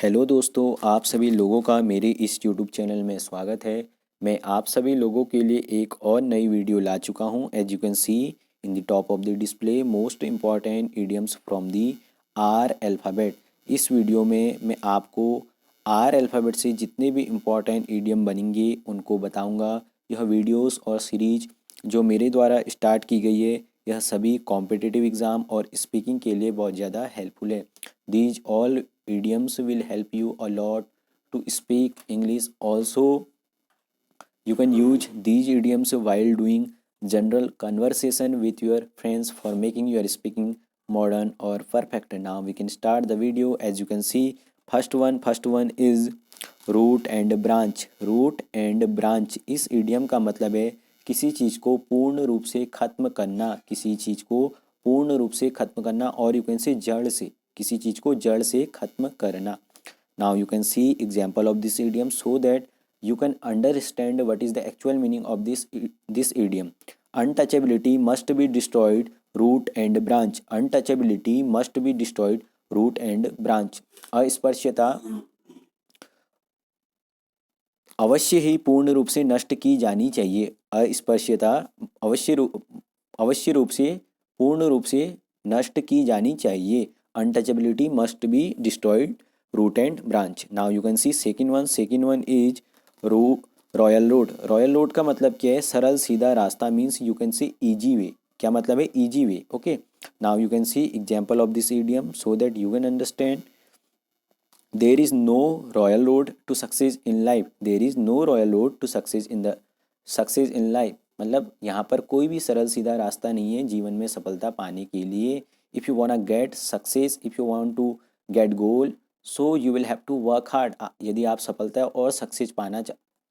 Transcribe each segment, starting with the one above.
Hello दोस्तों, आप सभी लोगों का मेरे इस यूट्यूब चैनल में स्वागत है। मैं आप सभी लोगों के लिए एक और नई वीडियो ला चुका हूं। As you can see in the top of the display most important idioms from the R alphabet. इस वीडियो में मैं आपको आर अल्फ़ाबेट से जितने भी इम्पॉर्टेंट इडियम बनेंगे उनको बताऊंगा। यह वीडियोस और सीरीज जो मेरे द्वारा स्टार्ट की गई है, यह सभी कॉम्पिटिटिव एग्ज़ाम और स्पीकिंग के लिए बहुत ज़्यादा हेल्पफुल है। These all idioms will help you a lot to speak English. Also, you can use these idioms while doing general conversation with your friends for making your speaking modern or perfect. Now we can start the video. As you can see, first one is root and branch. Root and branch इस idiom का मतलब है किसी चीज़ को पूर्ण रूप से ख़त्म करना, किसी चीज़ को पूर्ण रूप से ख़त्म करना, और यू कैन से जड़ से, किसी चीज़ को जड़ से ख़त्म करना। Now you can see example of this idiom so that you can understand what is the actual meaning of this idiom. Untouchability must be destroyed, root and branch. Untouchability must be destroyed, root and branch. अस्पर्शता अवश्य ही पूर्ण रूप से नष्ट की जानी चाहिए। अस्पर्शता अवश्य रूप से पूर्ण रूप से नष्ट की जानी चाहिए। Untouchability must be destroyed, root and branch. Now you can see second one is रू रॉयल रोड। रॉयल रोड का मतलब क्या है? सरल सीधा रास्ता, means you can see easy way. क्या मतलब है? Easy way. Okay, now you can see example of this idiom so that you can understand. There is no royal road to success in life. There is no royal road to success in life मतलब यहाँ पर कोई भी सरल सीधा रास्ता नहीं है जीवन में सफलता पाने के लिए। If you want get success, if you want to get goal, so you will have to work hard. यदि आप सफलता और सक्सेस पाना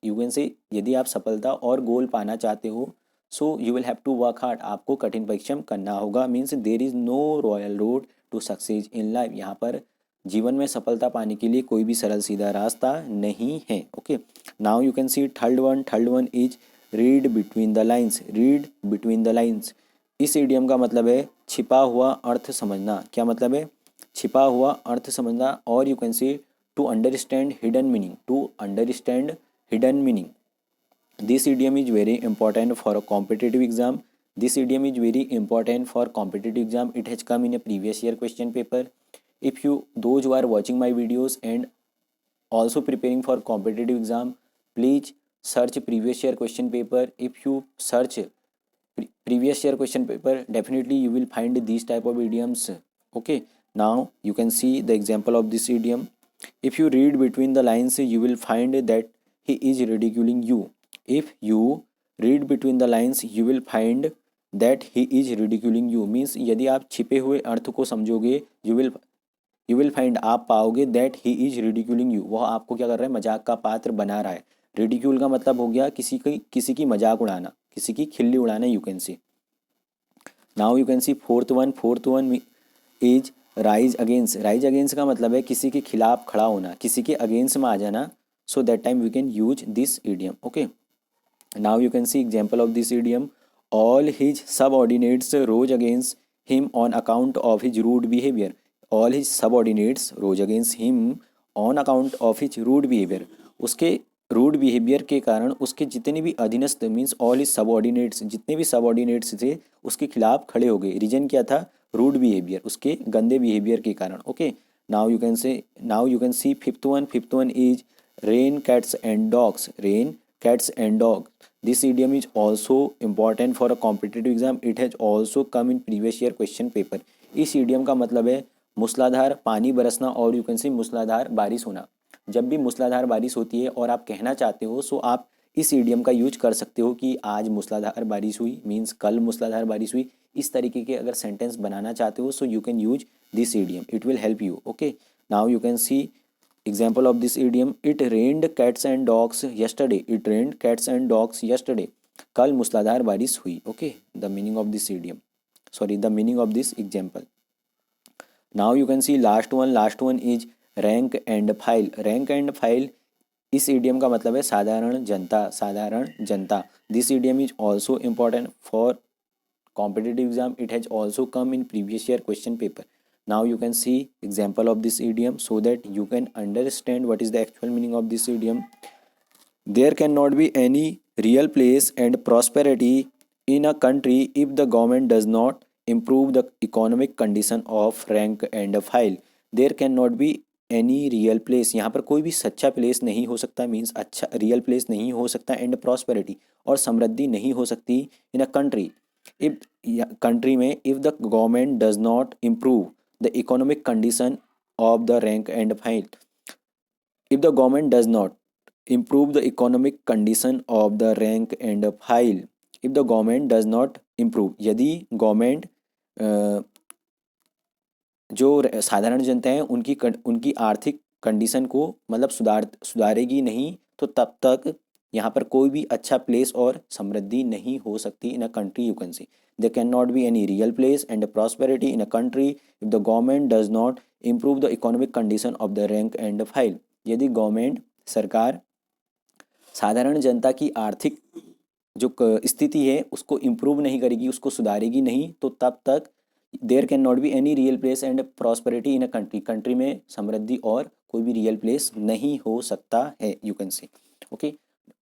यू कैन से यदि आप सफलता और गोल पाना चाहते हो, so you will have to work hard. आपको कठिन परिश्रम करना होगा। Means there is no royal road to success in life. यहाँ पर जीवन में सफलता पाने के लिए कोई भी सरल सीधा रास्ता नहीं है। Okay, now you can C third one is read between the lines. Read between the lines इस इडियम का मतलब है छिपा हुआ अर्थ समझना। क्या मतलब है? छिपा हुआ अर्थ समझना। और you can see to understand hidden meaning. To understand hidden meaning. This idiom is very important for a competitive exam. This idiom is very important for competitive exam. It has come in a previous year question paper. If you those who are watching my videos and also preparing for competitive exam, please search previous year question paper. If you search previous year question paper, definitely you will find these type of idioms. Okay, now you can see the example of this idiom. If you read between the lines, you will find that he is ridiculing you. If you read between the lines, you will find that he is ridiculing you. Means यदि आप छिपे हुए अर्थ को समझोगे, you will find, आप पाओगे that he is ridiculing you. वह आपको क्या कर रहा है? मजाक का पात्र बना रहा है। रिडिक्यूल का मतलब हो गया किसी की मजाक उड़ाना, किसी की खिल्ली उड़ाना। You can C now you can C fourth one is rise against. Rise against का मतलब है किसी के खिलाफ खड़ा होना, किसी के अगेंस्ट में आ जाना। So that time we can use this idiom. Okay, now you can see example of this idiom. All his subordinates rose against him on account of his rude behaviour. All his subordinates rose against him on account of his rude behaviour. उसके rude behaviour के कारण उसके जितने भी अधीनस्थ, means all his subordinates, जितने भी subordinates थे उसके खिलाफ खड़े हो गए। रीजन क्या था? रूड बिहेवियर, उसके गंदे बिहेवियर के कारण। Okay, now you can C fifth one is rain cats and dogs. Rain cats and dog this idiom is also important for a competitive exam. It has also come in previous year question paper. इस idiom का मतलब है मूसलाधार पानी बरसना, और you can say मूसलाधार बारिश होना। जब भी मूसलाधार बारिश होती है और आप कहना चाहते हो, सो आप इस idiom का यूज कर सकते हो कि आज मूसलाधार बारिश हुई, मीन्स कल मूसलाधार बारिश हुई। इस तरीके के अगर सेंटेंस बनाना चाहते हो, so you can use this idiom. It will help you. Okay, now you can C example of this idiom. It rained cats and dogs yesterday. It rained cats and dogs yesterday. कल मूसलाधार बारिश हुई। Okay, the meaning of this idiom. Sorry, the meaning of this example. Now you can see last one is rank and file. Rank and file इस idiom का मतलब है साधारण जनता। This idiom is also important for competitive exam. It has also come in previous year question paper. Now you can see example of this idiom so that you can understand what is the actual meaning of this idiom. There cannot be any real place and prosperity in a country if the government does not improve the economic condition of rank and file. There cannot be any real place, यहाँ पर कोई भी सच्चा place नहीं हो सकता, means अच्छा real place नहीं हो सकता, एंड प्रॉस्पेरिटी और समृद्धि नहीं हो सकती in a country if country में if the government does not improve the economic condition of the rank and file. If the government does not improve the economic condition of the rank and file. If the government does not improve, यदि government जो साधारण जनता है उनकी आर्थिक condition को मतलब सुधारेगी नहीं, तो तब तक यहाँ पर कोई भी अच्छा प्लेस और समृद्धि नहीं हो सकती in a country. You can see there can not be any real place and prosperity in a country if the government does not improve the economic condition of the rank and file. यदि government सरकार साधारण जनता की आर्थिक जो स्थिति है उसको improve नहीं करेगी, उसको सुधारेगी नहीं, तो तब तक there can not be any real place and prosperity in a country में समृद्धि और कोई भी रियल प्लेस नहीं हो सकता है. You can say okay.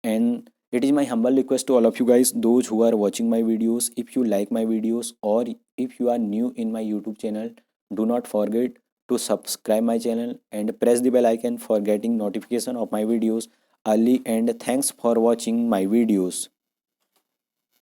And it is my humble request to all of you guys, those who are watching my videos, if you like my videos or if you are new in my YouTube channel, do not forget to subscribe my channel and press the bell icon for getting notification of my videos early, and thanks for watching my videos.